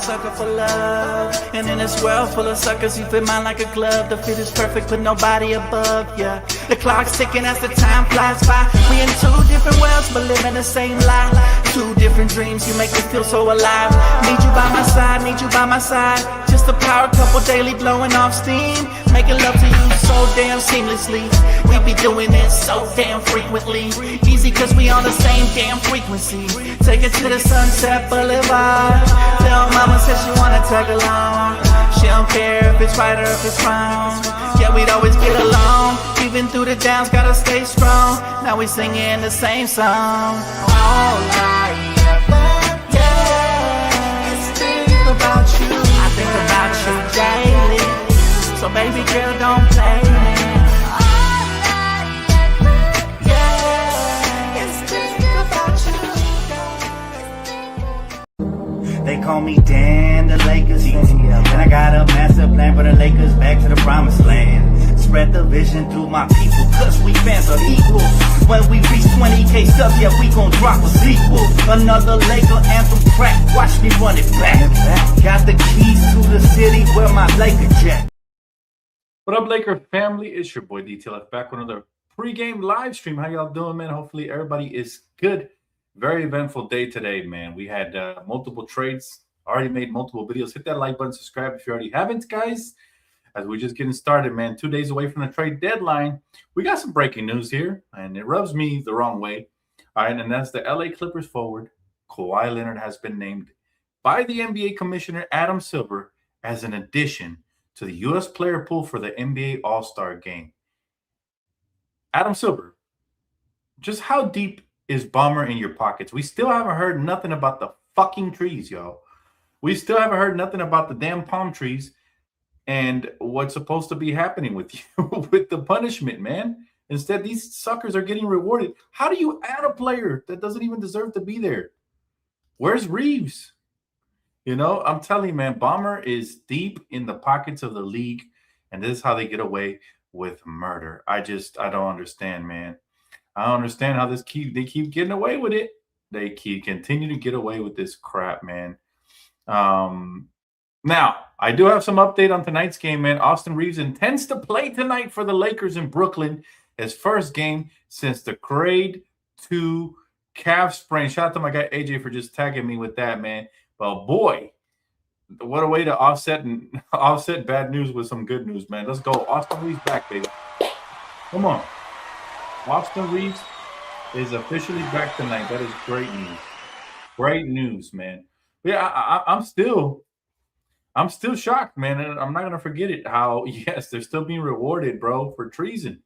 sucker for love. And in this world full of suckers, you fit mine like a glove. The fit is perfect, but nobody above, yeah. The clock's ticking as the time flies by. We in two different worlds, but living the same life. Two different dreams, you make me feel so alive. Need you by my side, need you by my side. Just a power couple daily blowing off steam. Making love to you so damn seamlessly. We be doing it so damn frequently. Easy cause we on the same damn frequency. Take it to the Sunset Boulevard. Tell mama says she wanna tag along. She don't care if it's right or if it's wrong. Yeah, we'd always get along. Even through the downs, gotta stay strong. Now we singing the same song. All I ever get is think about you. I think about you daily. So baby girl, don't play me. All I ever get is think about you. They call me Dan, the Lakers. And I got a master plan for the Lakers back to the promised land. Spread the vision through my people, cause we fans are equal. When we reach 20K subs, yeah, we gon' drop a sequel. Another Laker anthem track, watch me run it back. Got the keys to the city where my Laker jet. What up, Laker family? It's your boy DTLF back with another pregame live stream. How y'all doing, man? Hopefully everybody is good. Very eventful day today, man. We had multiple trades. Already made multiple videos. Hit that like button, subscribe if you already haven't, guys. As we're just getting started, man. 2 days away from the trade deadline. We got some breaking news here, and it rubs me the wrong way. All right, and that's the LA Clippers forward, Kawhi Leonard, has been named by the NBA Commissioner Adam Silver as an addition to the U.S. player pool for the NBA All-Star Game. Adam Silver, just how deep is Bomber in your pockets? We still haven't heard nothing about the fucking trees, yo. We still haven't heard nothing about the damn palm trees and what's supposed to be happening with you with the punishment, man. Instead, these suckers are getting rewarded. How do you add a player that doesn't even deserve to be there? Where's Reaves? You know, I'm telling you, man, Bomber is deep in the pockets of the league, and this is how they get away with murder. I don't understand, man. I don't understand how they keep getting away with it. They continue to get away with this crap, man. Now, I do have some update on tonight's game, man. Austin Reaves intends to play tonight for the Lakers in Brooklyn. His first game since the grade 2 calf sprain. Shout out to my guy AJ for just tagging me with that, man. But boy, what a way to offset bad news with some good news, man. Let's go. Austin Reaves back, baby. Come on. Austin Reaves is officially back tonight. That is great news. Great news, man. Yeah, I'm still shocked, man. And I'm not gonna forget it. How yes, they're still being rewarded, bro, for treason.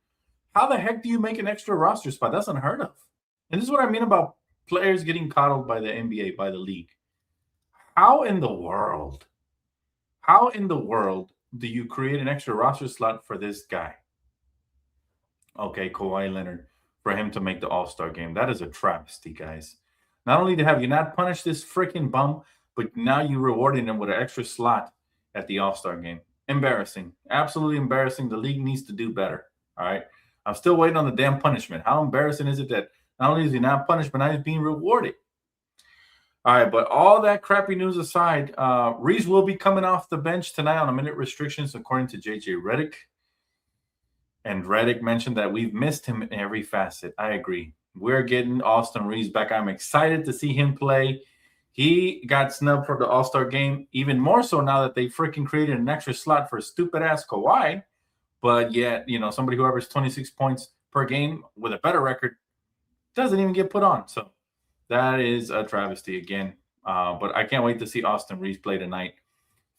How the heck do you make an extra roster spot? That's unheard of. And this is what I mean about players getting coddled by the NBA, by the league. How in the world do you create an extra roster slot for this guy? Okay, Kawhi Leonard, for him to make the All-Star game. That is a travesty, guys. Not only have you not punished this freaking bum, but now you're rewarding him with an extra slot at the All-Star game. Embarrassing. Absolutely embarrassing. The league needs to do better. All right. I'm still waiting on the damn punishment. How embarrassing is it that not only is he not punished, but now he's being rewarded? All right, but all that crappy news aside, Reaves will be coming off the bench tonight on a minute restrictions, according to JJ Redick. And Redick mentioned that we've missed him in every facet. I agree. We're getting Austin Reaves back. I'm excited to see him play. He got snubbed for the All-Star game, even more so now that they freaking created an extra slot for stupid-ass Kawhi. But yet, you know, somebody who averages 26 points per game with a better record doesn't even get put on. So that is a travesty again. But I can't wait to see Austin Reaves play tonight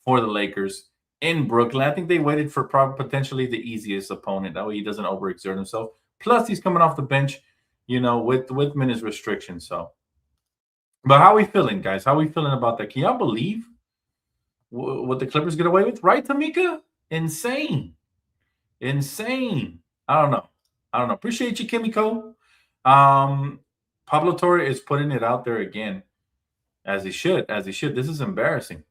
for the Lakers in Brooklyn. I think they waited for potentially the easiest opponent. That way he doesn't overexert himself. Plus, he's coming off the bench, you know, with minutes restrictions. So, but how are we feeling, guys? How are we feeling about that? Can y'all believe what the Clippers get away with? Right, Tamika? Insane. I don't know. Appreciate you, Kimiko. Pablo Torre is putting it out there again, as he should. This is embarrassing.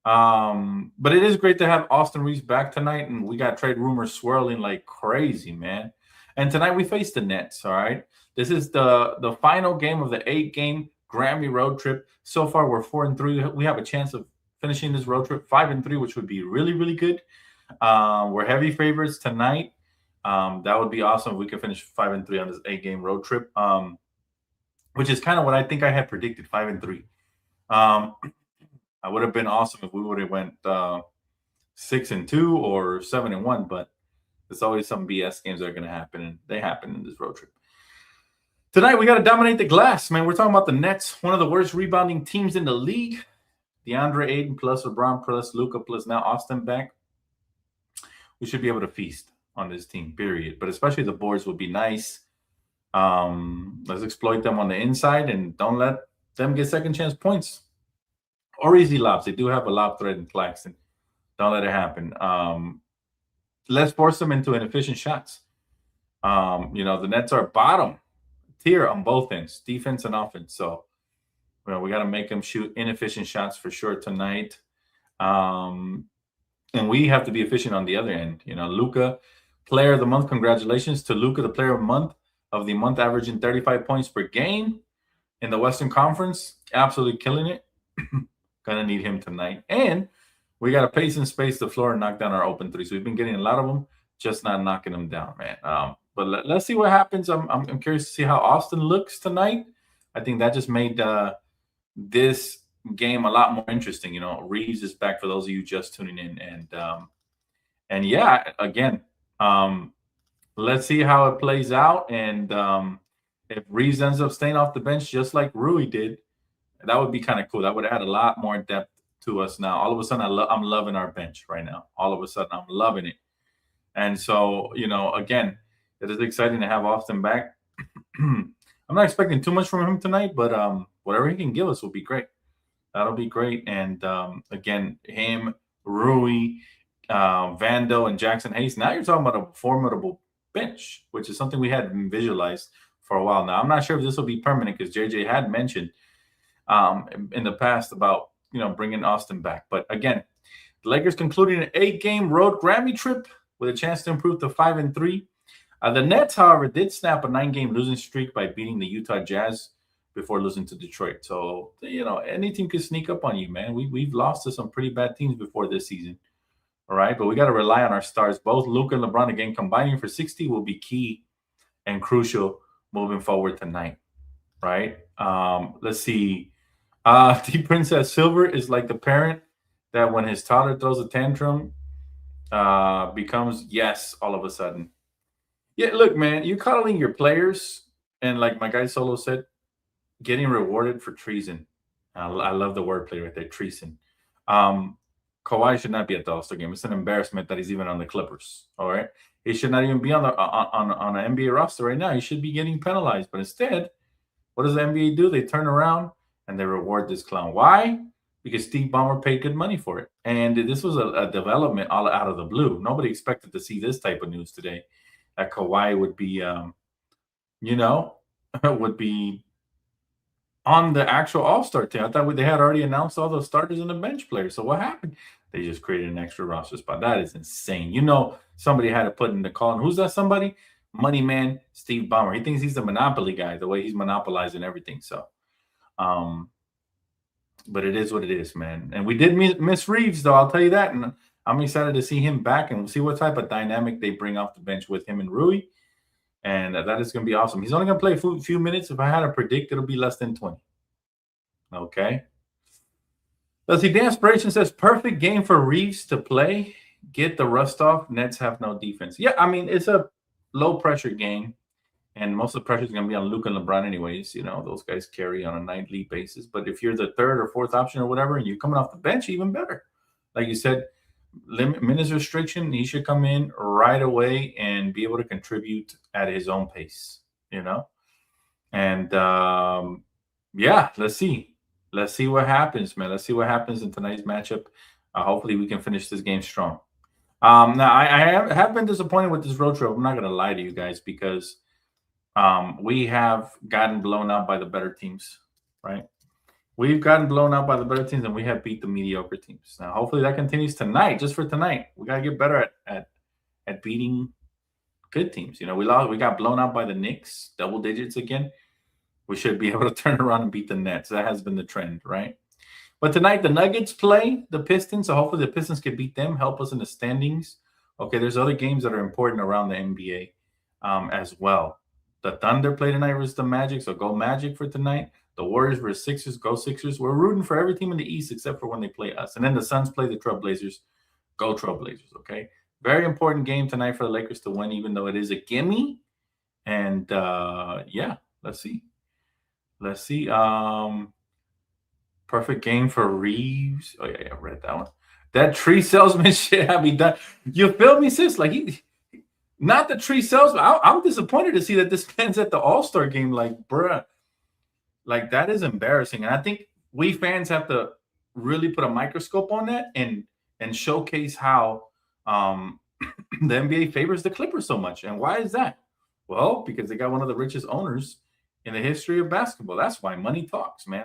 But it is great to have Austin Reaves back tonight, and we got trade rumors swirling like crazy, man. And tonight we face the Nets, all right? This is the final game of the 8-game Grammy road trip. So far, we're 4-3. We have a chance of finishing this road trip 5-3, which would be really, really good. We're heavy favorites tonight. That would be awesome if we could finish 5-3 on this 8-game road trip. Which is kind of what I think I had predicted, 5-3. I would have been awesome if we would have went 6-2 or 7-1, but there's always some BS games that are going to happen, and they happen in this road trip. Tonight, we got to dominate the glass, man. We're talking about the Nets, one of the worst rebounding teams in the league. DeAndre Ayton plus LeBron plus Luka plus now Austin back. We should be able to feast on this team, period. But especially the boards would be nice. Let's exploit them on the inside and don't let them get second chance points or easy lobs. They do have a lob threat in Claxton. Don't let it happen. Let's force them into inefficient shots. The Nets are bottom tier on both ends, defense and offense. So, we got to make them shoot inefficient shots for sure tonight. And we have to be efficient on the other end. Luka, player of the month. Congratulations to Luka, the player of the month, averaging 35 points per game in the Western Conference. Absolutely killing it. Gonna need him tonight. And we got to pace and space the floor and knock down our open threes. We've been getting a lot of them, just not knocking them down, man. But let's see what happens. I'm curious to see how Austin looks tonight. I think that just made this game a lot more interesting. Reaves is back for those of you just tuning in, and yeah, again, let's see how it plays out. And if Reaves ends up staying off the bench just like Rui did, that would be kind of cool. That would add a lot more depth to us now. All of a sudden, I'm loving our bench right now. All of a sudden, I'm loving it. And so, again, it is exciting to have Austin back. I'm not expecting too much from him tonight, but whatever he can give us will be great. That'll be great. And again, him, Rui, Vando, and Jackson Hayes. Now you're talking about a formidable bench, which is something we hadn't visualized for a while now. I'm not sure if this will be permanent because JJ had mentioned in the past about bringing Austin back. But again, the Lakers concluding an 8-game road Grammy trip with a chance to improve to 5-3. The Nets, however, did snap a 9-game losing streak by beating the Utah Jazz before losing to Detroit. So, any team could sneak up on you, man. We've lost to some pretty bad teams before this season. All right, but we got to rely on our stars. Both Luka and LeBron, again, combining for 60 will be key and crucial moving forward tonight. Right? Let's see. The Princess Silver is like the parent that when his toddler throws a tantrum, becomes yes all of a sudden. Yeah, look, man, you're coddling your players, and like my guy Solo said, getting rewarded for treason. I love the wordplay right there, treason. Kawhi should not be at the All-Star game. It's an embarrassment that he's even on the Clippers. All right, he should not even be on an NBA roster right now. He should be getting penalized, but instead, what does the NBA do? They turn around and they reward this clown. Why? Because Steve Ballmer paid good money for it. And this was a development all out of the blue. Nobody expected to see this type of news today, that Kawhi would be, would be on the actual All-Star team. I thought they had already announced all the starters and the bench players. So what happened? They just created an extra roster spot. That is insane. Somebody had to put in the call. And who's that somebody? Money man, Steve Ballmer. He thinks he's the monopoly guy, the way he's monopolizing everything. So, but it is what it is, man. And we did miss Reaves, though. I'll tell you that. And I'm excited to see him back, and we'll see what type of dynamic they bring off the bench with him and Rui. And that is going to be awesome. He's only going to play a few minutes. If I had to predict, it'll be less than 20. Okay. Let's see. Danspiration says, perfect game for Reaves to play. Get the rust off. Nets have no defense. Yeah, I mean, it's a low-pressure game. And most of the pressure is going to be on Luka and LeBron anyways. Those guys carry on a nightly basis. But if you're the third or fourth option or whatever, and you're coming off the bench, even better. Like you said, minutes restriction, he should come in right away and be able to contribute at his own pace, And, let's see. Let's see what happens, man. Let's see what happens in tonight's matchup. Hopefully we can finish this game strong. Now, I have been disappointed with this road trip. I'm not going to lie to you guys because we have gotten blown out by the better teams, right? We've gotten blown out by the better teams, and we have beat the mediocre teams. Now, hopefully that continues tonight, just for tonight. We got to get better at beating good teams. We got blown out by the Knicks, double digits again. We should be able to turn around and beat the Nets. That has been the trend, right? But tonight, the Nuggets play the Pistons, so hopefully the Pistons can beat them, help us in the standings. Okay, there's other games that are important around the NBA as well. The Thunder play tonight versus the Magic, so go Magic for tonight. The Warriors versus Sixers, go Sixers. We're rooting for every team in the East except for when they play us. And then the Suns play the Trailblazers, go Trailblazers, okay? Very important game tonight for the Lakers to win, even though it is a gimme. And yeah, let's see. Let's see. Perfect game for Reaves. Oh yeah, I read that one. That tree salesman shit had me done. You feel me, sis? Like he not the tree salesman. I'm disappointed to see that this man's at the All-Star game. Like, bruh, like that is embarrassing. And I think we fans have to really put a microscope on that and showcase how the NBA favors the Clippers so much. And why is that? Well, because they got one of the richest owners in the history of basketball. That's why money talks, man.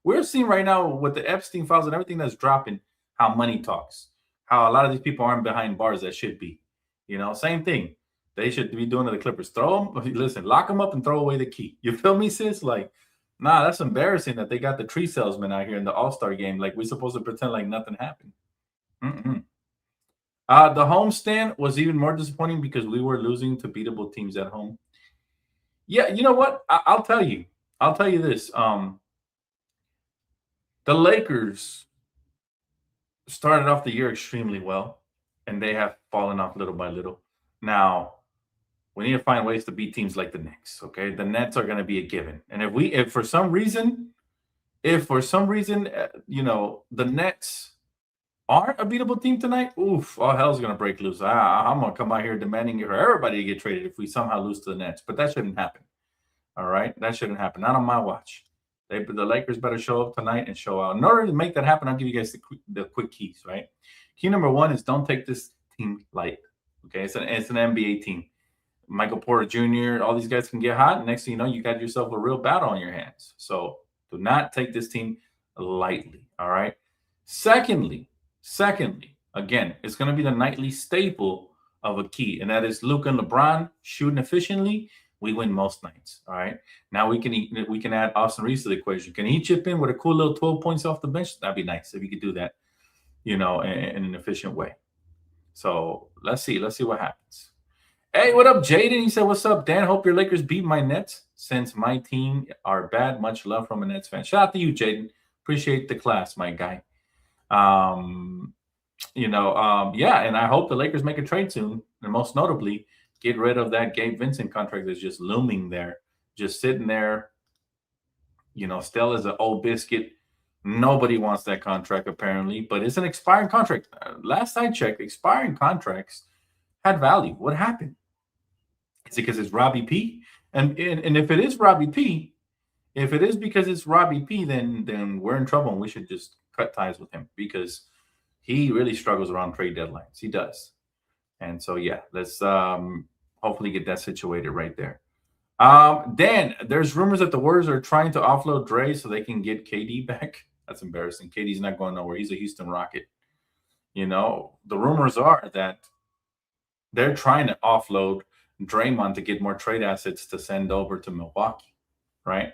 We're seeing right now with the Epstein files and everything that's dropping, how money talks, how a lot of these people aren't behind bars that should be. You know, same thing. They should be doing to the Clippers. Throw them, listen, lock them up and throw away the key. You feel me, sis? Like, nah, that's embarrassing that they got the tree salesman out here in the All-Star game. Like, we're supposed to pretend like nothing happened. The homestand was even more disappointing because we were losing to beatable teams at home. Yeah, you know what? I'll tell you. I'll tell you this. The Lakers started off the year extremely well, and they have fallen off little by little. Now, we need to find ways to beat teams like the Knicks. Okay, the Nets are going to be a given, and if for some reason, you know, the Nets aren't a beatable team tonight, oof, all hell's going to break loose. I'm going to come out here demanding for everybody to get traded if we somehow lose to the Nets, but that shouldn't happen. All right, that shouldn't happen. Not on my watch. The Lakers better show up tonight and show out. In order to make that happen, I'll give you guys the quick keys, right? Key number one is don't take this team light. Okay, it's an NBA team. Michael Porter Jr., all these guys can get hot. Next thing you know, you got yourself a real battle on your hands. So do not take this team lightly, all right? Secondly, again, it's going to be the nightly staple of a key, and that is Luka and LeBron shooting efficiently. We win most nights. All right. Now we can add Austin Reaves to the equation. Can he chip in with a cool little 12 points off the bench? That'd be nice if he could do that, you know, in an efficient way. So let's see what happens. Hey, what up, Jaden? He said, "What's up, Dan? Hope your Lakers beat my Nets since my team are bad. Much love from a Nets fan." Shout out to you, Jaden. Appreciate the class, my guy. Yeah, and I hope the Lakers make a trade soon, and most notably, get rid of that Gabe Vincent contract that's just looming there, just sitting there, you know, still as an old biscuit. Nobody wants that contract, apparently, but it's an expiring contract. Last I checked, expiring contracts had value. What happened? Is it because it's Robbie P? And if it is Robbie P, if it is because it's Robbie P, then we're in trouble and we should just cut ties with him because he really struggles around trade deadlines. He does. And so, yeah, let's hopefully get that situated right there. Dan, there's rumors that the Warriors are trying to offload Dre so they can get KD back. That's embarrassing. KD's not going nowhere. He's a Houston Rocket. You know, the rumors are that they're trying to offload Draymond to get more trade assets to send over to Milwaukee, right?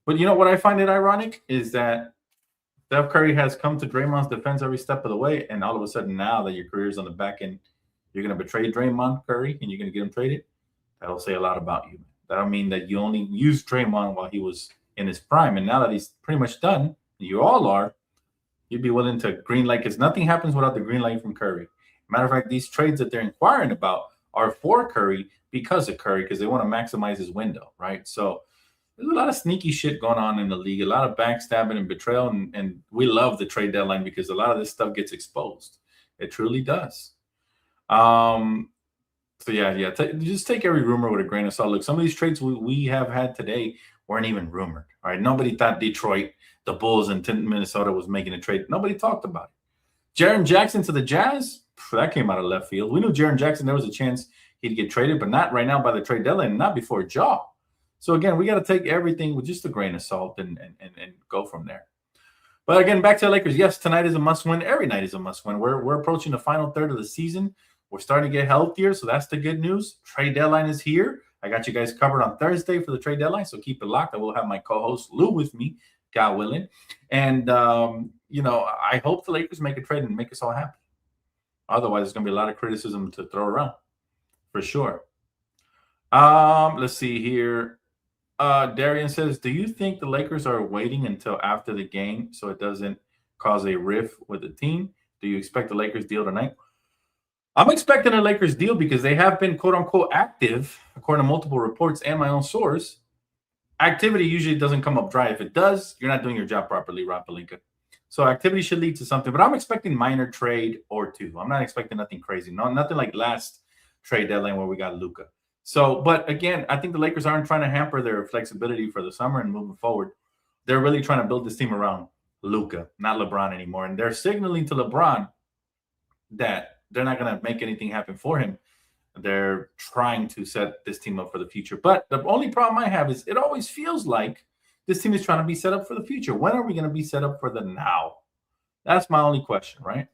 But you know what I find it ironic is that Steph Curry has come to Draymond's defense every step of the way, and all of a sudden now that your career's on the back end, you're going to betray Draymond Curry and you're going to get him traded. That'll say a lot about you. That'll mean that you only used Draymond while he was in his prime, and now that he's pretty much done, you all are, you'd be willing to green light because nothing happens without the green light from Curry. Matter of fact, these trades that they're inquiring about are for Curry because of Curry, because they want to maximize his window, right? So there's a lot of sneaky shit going on in the league, a lot of backstabbing and betrayal, and we love the trade deadline because a lot of this stuff gets exposed. It truly does. So yeah. Just take every rumor with a grain of salt. Look, some of these trades we have had today weren't even rumored. All right, nobody thought Detroit, the Bulls, and Minnesota was making a trade. Nobody talked about it. Jaren Jackson to the Jazz, that came out of left field. We knew Jaren Jackson, there was a chance he'd get traded, but not right now by the trade deadline, not before Ja. So again, we got to take everything with just a grain of salt and go from there. But again, back to the Lakers. Yes, tonight is a must-win. Every night is a must-win. We're approaching the final third of the season. We're starting to get healthier, so that's the good news. Trade deadline is here. I got you guys covered on Thursday for the trade deadline, so keep it locked. I will have my co-host Lou with me God willing. And I hope the Lakers make a trade and make us all happy. Otherwise, there's going to be a lot of criticism to throw around for sure. Let's see here. Darian says, do you think the Lakers are waiting until after the game so it doesn't cause a rift with the team? Do you expect the Lakers deal tonight? I'm expecting a Lakers deal because they have been quote unquote active, according to multiple reports and my own source. Activity usually doesn't come up dry. If it does, you're not doing your job properly, Rob Pelinka. So activity should lead to something, but I'm expecting minor trade or two. I'm not expecting nothing crazy. No, nothing like last trade deadline where we got Luka. So, but again, I think the Lakers aren't trying to hamper their flexibility for the summer and moving forward. They're really trying to build this team around Luka, not LeBron anymore. And they're signaling to LeBron that they're not going to make anything happen for him. They're trying to set this team up for the future. But the only problem I have is it always feels like this team is trying to be set up for the future. When are we going to be set up for the now? That's my only question, right?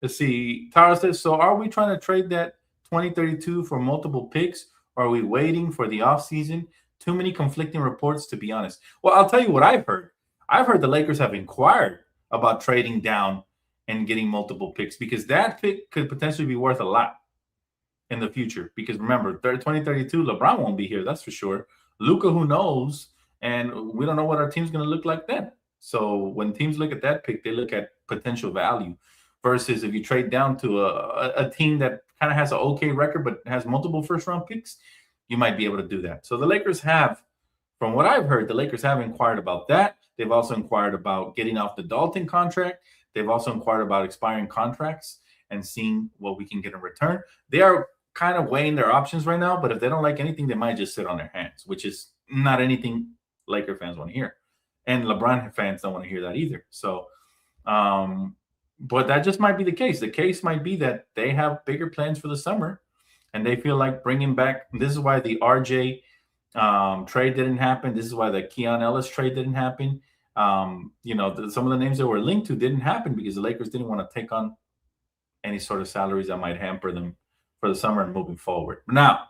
Let's see. Tara says, so are we trying to trade that 2032 for multiple picks? Or are we waiting for the offseason? Too many conflicting reports, to be honest. Well, I'll tell you what I've heard. I've heard the Lakers have inquired about trading down and getting multiple picks because that pick could potentially be worth a lot in the future. Because remember, 2032, LeBron won't be here. That's for sure. Luka, who knows? And we don't know what our team's going to look like then. So when teams look at that pick, they look at potential value versus if you trade down to a team that kind of has an okay record but has multiple first-round picks, you might be able to do that. So the Lakers have, from what I've heard, the Lakers have inquired about that. They've also inquired about getting off the Dalton contract. They've also inquired about expiring contracts and seeing what we can get in return. They are kind of weighing their options right now, but if they don't like anything, they might just sit on their hands, which is not anything Laker fans want to hear. And LeBron fans don't want to hear that either. So, but that just might be the case. The case might be that they have bigger plans for the summer and they feel like bringing back, this is why the RJ trade didn't happen. This is why the Keon Ellis trade didn't happen. Some of the names that were linked to didn't happen because the Lakers didn't want to take on any sort of salaries that might hamper them for the summer and moving forward. Now,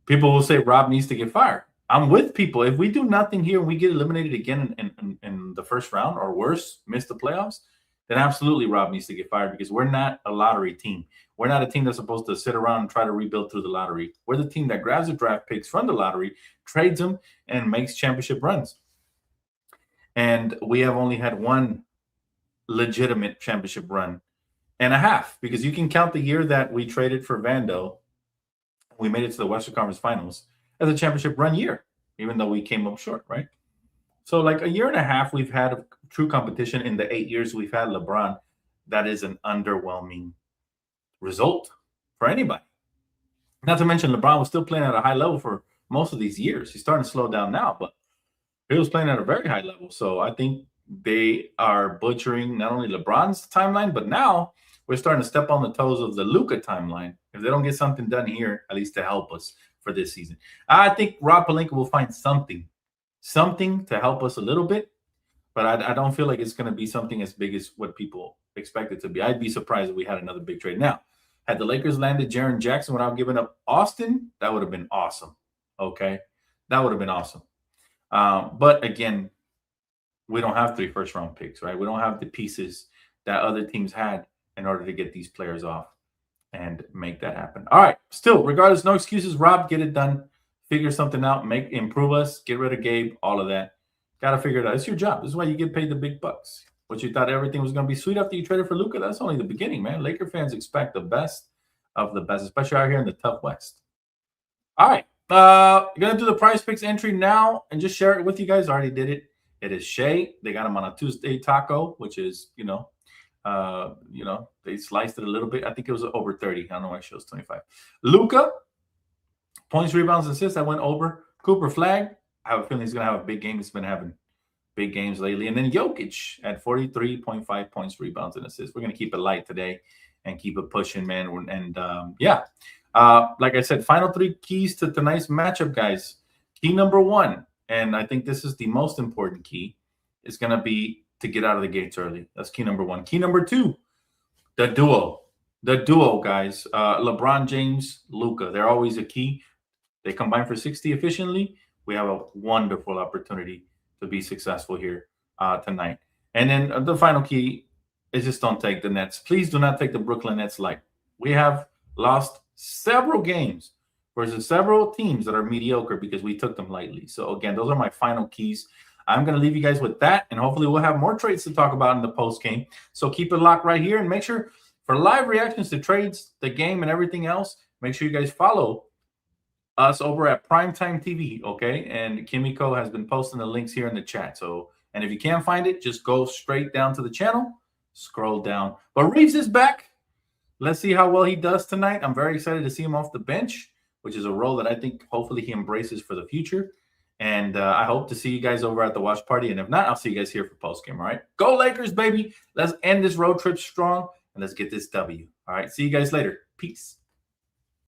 people will say Rob needs to get fired. I'm with people. If we do nothing here and we get eliminated again in the first round or worse, miss the playoffs, then absolutely Rob needs to get fired because we're not a lottery team. We're not a team that's supposed to sit around and try to rebuild through the lottery. We're the team that grabs the draft picks from the lottery, trades them, and makes championship runs. And we have only had one legitimate championship run and a half because you can count the year that we traded for Vando. We made it to the Western Conference Finals as a championship run year, even though we came up short, right? So like a year and a half, we've had a true competition. In the 8 years we've had LeBron, that is an underwhelming result for anybody. Not to mention LeBron was still playing at a high level for most of these years. He's starting to slow down now, but he was playing at a very high level. So I think they are butchering not only LeBron's timeline, but now we're starting to step on the toes of the Luka timeline. If they don't get something done here, at least to help us for this season. I think Rob Pelinka will find something to help us a little bit, but I don't feel like it's going to be something as big as what people expect it to be. I'd be surprised if we had another big trade. Now, had the Lakers landed Jaren Jackson without giving up Austin, that would have been awesome. Okay? That would have been awesome. But again, we don't have 3 first-round picks, right? We don't have the pieces that other teams had in order to get these players off and make that happen. All right. Still, regardless, no excuses. Rob, get it done. Figure something out. Improve us. Get rid of Gabe. All of that. Got to figure it out. It's your job. This is why you get paid the big bucks. But you thought everything was going to be sweet after you traded for Luka? That's only the beginning, man. Laker fans expect the best of the best, especially out here in the tough West. All right. Going to do the prize picks entry now and just share it with you guys. I already did it. It is Shea. They got him on a Tuesday taco, which is, they sliced it a little bit. I think it was over 30. I don't know why it shows 25. Luka, points, rebounds, assists. I went over. Cooper Flag. I have a feeling he's going to have a big game. He's been having big games lately. And then Jokic at 43.5 points, rebounds, and assists. We're going to keep it light today and keep it pushing, man. And like I said, final 3 keys to tonight's matchup, guys. Key number 1, and I think this is the most important key, is going to be to get out of the gates early. That's key number 1. Key number 2, the duo. The duo, guys. LeBron James, Luka. They're always a key. They combine for 60 efficiently. We have a wonderful opportunity to be successful here tonight. And then the final key is just don't take the Nets. Please do not take the Brooklyn Nets light. We have lost several games versus several teams that are mediocre because we took them lightly. So again, those are my final keys. I'm going to leave you guys with that, and hopefully we'll have more trades to talk about in the post game. So keep it locked right here, and make sure for live reactions to trades, the game, and everything else, make sure you guys follow us over at Primetime TV, okay? And Kimiko has been posting the links here in the chat. So, and if you can't find it, just go straight down to the channel, scroll down. But Reaves is back. Let's see how well he does tonight. I'm very excited to see him off the bench, which is a role that I think hopefully he embraces for the future. And I hope to see you guys over at the watch party. And if not, I'll see you guys here for postgame, all right? Go Lakers, baby. Let's end this road trip strong, and let's get this W. All right, see you guys later. Peace.